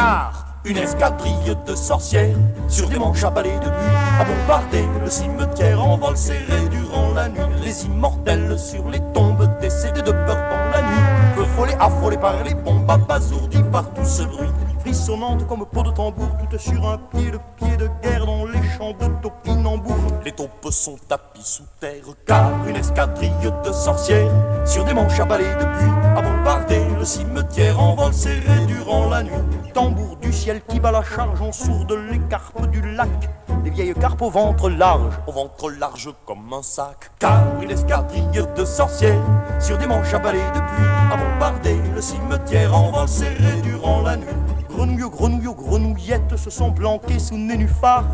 car une escadrille de sorcières sur des manches à balai de buis a bombardé le cimetière en vol serré durant la nuit. Les immortels sur les tombes décédés de peur dans la nuit, feu follet affolés par les bombes, abasourdis par tout ce bruit, frissonnante comme peau de tambour, toutes sur un pied de guerre dans les champs de topinambour. Les taupes sont tapis sous terre, car une escadrille de sorcières sur des manches à balai de buis a bombardé le cimetière en vol serré durant la nuit. Tambour du ciel qui bat la charge en sourde les carpes du lac, les vieilles carpes au ventre large comme un sac. Car une escadrille de sorcières sur des manches à balai de buis a bombardé le cimetière en vol serré durant la nuit. Grenouilles, grenouilles, grenouillettes se sont planquées sous nénuphars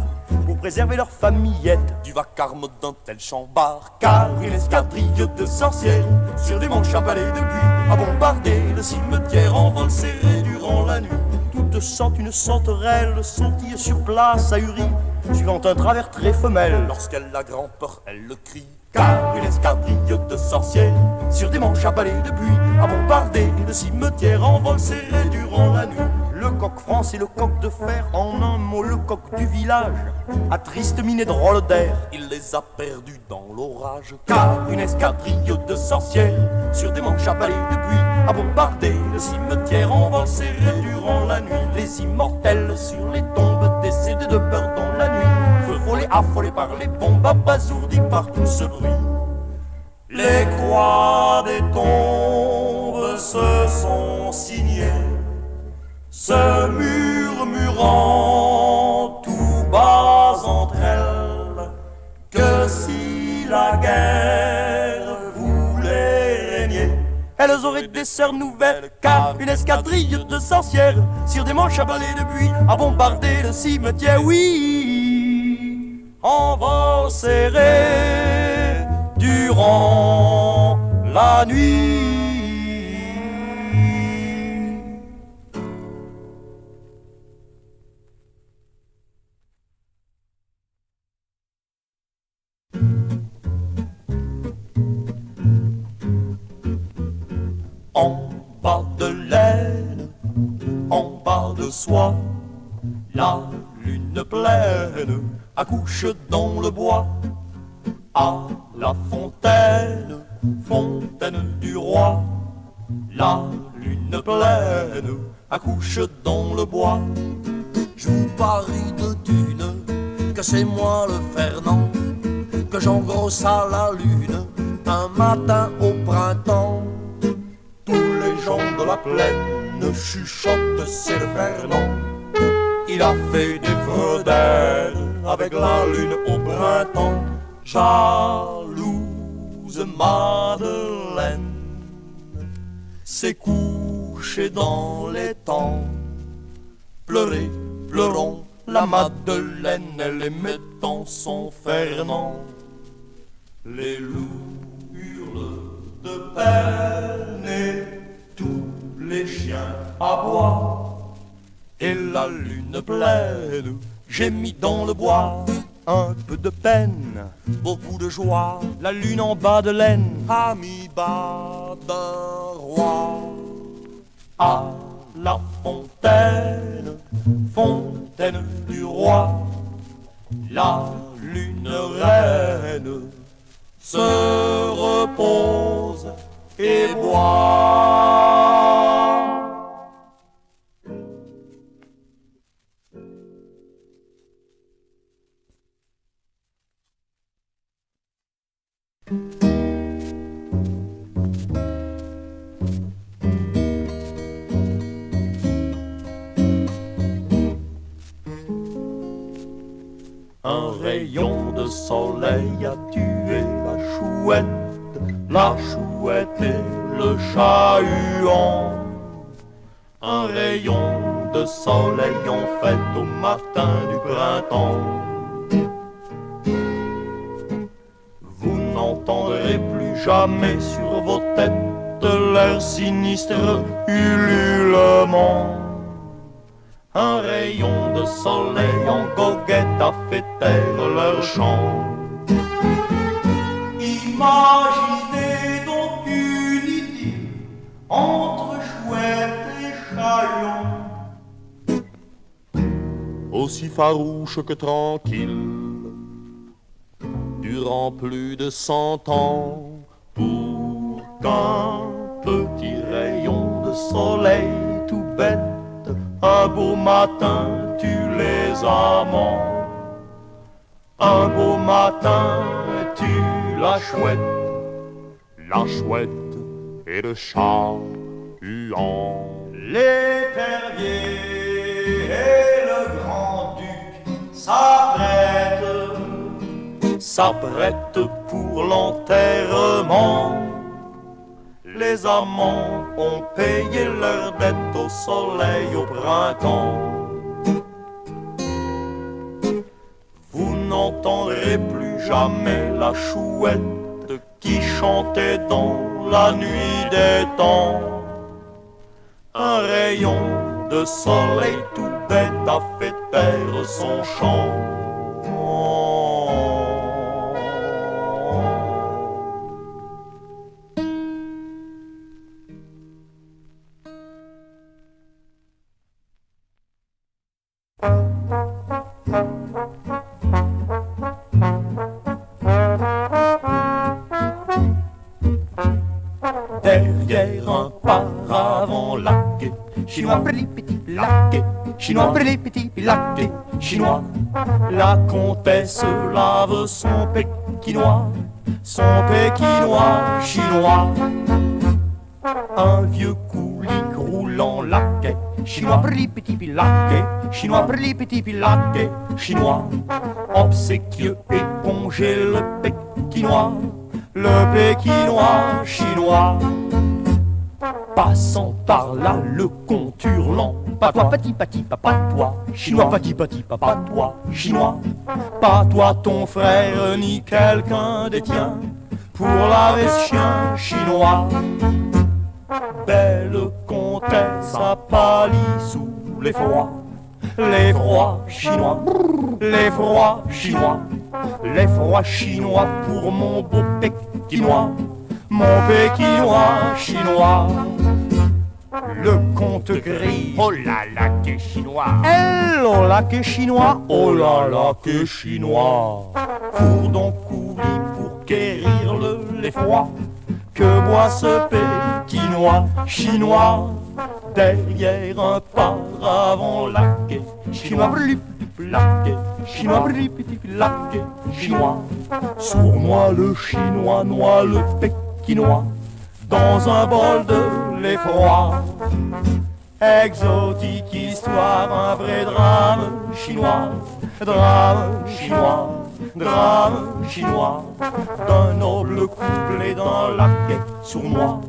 pour préserver leur famillette du vacarme d'un tel chambard. Car une escadrille de sorcières sur des manches à balai de buis a bombardé le cimetière en vol serré durant la nuit. Toutes sortent une sauterelle sautille sur place ahurie, suivant un travers très femelle. Lorsqu'elle a grand-peur, elle le crie. Car une escadrille de sorcières sur des manches à balai de buis a bombardé le cimetière en vol serré durant la nuit. Le coq France et le coq de fer, en un mot le coq du village, à triste mine et drôle d'air, il les a perdus dans l'orage. Car une escadrille de sorcières sur des manches à balai de buis a bombardé le cimetière en vol serré durant la nuit. Les immortels sur les tombes décédés de peur dans la nuit, feu follet affolés par les bombes, abasourdis par tout ce bruit. Les croix des tombes se sont signées, se murmurant tout bas entre elles, que si la guerre voulait régner, elles auraient des sœurs nouvelles. Car une escadrille de sorcières sur des manches à balai de buis a bombardé le cimetière, oui, en vol serré durant la nuit. En bas de laine, en bas de soie, la lune pleine accouche dans le bois. À la fontaine, fontaine du roi, la lune pleine accouche dans le bois. Je vous parie de thunes que c'est moi le Fernand, que j'engrosse à la lune un matin au printemps. Tous les gens de la plaine chuchotent, c'est le Fernand. Il a fait des fredaines avec la lune au printemps. Jalouse Madeleine s'est couchée dans les temps. Pleurez, pleurons la Madeleine, elle aimait tant son Fernand. Les loups hurlent de peine et tous les chiens aboient, et la lune pleine gémit dans le bois. Un peu de peine, beaucoup de joie, la lune en bas de laine a mis bas d'un roi. À la fontaine, fontaine du roi, la lune reine se repose et boit. Un rayon de soleil a tué la chouette et le chat-huant. Un rayon de soleil en fait au matin du printemps. Vous n'entendrez plus jamais sur vos têtes leurs sinistres ululements. Un rayon de soleil en goguette a fait taire leur chant. Imaginez donc une idylle entre chouette et chaillon. farouche que tranquille. Durant plus de 100 ans, pour qu'un petit rayon de soleil tout bête, un beau matin, tue les amants. Un beau matin, tue la chouette et le chat huant. L'épervier et le grand-duc s'apprêtent pour l'enterrement. Les amants ont payé leur dette au soleil au printemps. Vous n'entendrez plus jamais la chouette qui chantait dans la nuit des temps. Un rayon de soleil tout bête a fait taire son chant. Derrière un paravent laqué, chinois petit laqué, chinois petit laqué, chinois. La comtesse lave son pékinois chinois. Un vieux coulis roulant laquais, chinois petit laquais, chinois petit laquais, chinois. Obséquieux éponger le pékinois chinois. Passant par là le comte hurlant, patois petit patois, chinois petit patois, chinois. Pas toi ton frère ni quelqu'un des tiens pour laver ce chien chinois. Belle comtesse a pâli sous les froids chinois, les froids chinois, les froids chinois pour mon beau pékinois, mon pékinois chinois. Le comte crie, oh là là qu'est chinois, oh là qu'est chinois, oh là là qu'est chinois. Cours donc oublie pour guérir l'effroi que boit ce pékinois chinois. Derrière un paravent laqué, chinois laqué, chinois laqué, chinois. Sournois le chinois noie le pékinois dans un bol de lait froid. Exotique histoire, un vrai drame chinois, drame chinois, d'un noble couple et d'un laquais sournois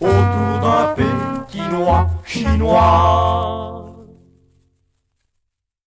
autour d'un pékinois chinois.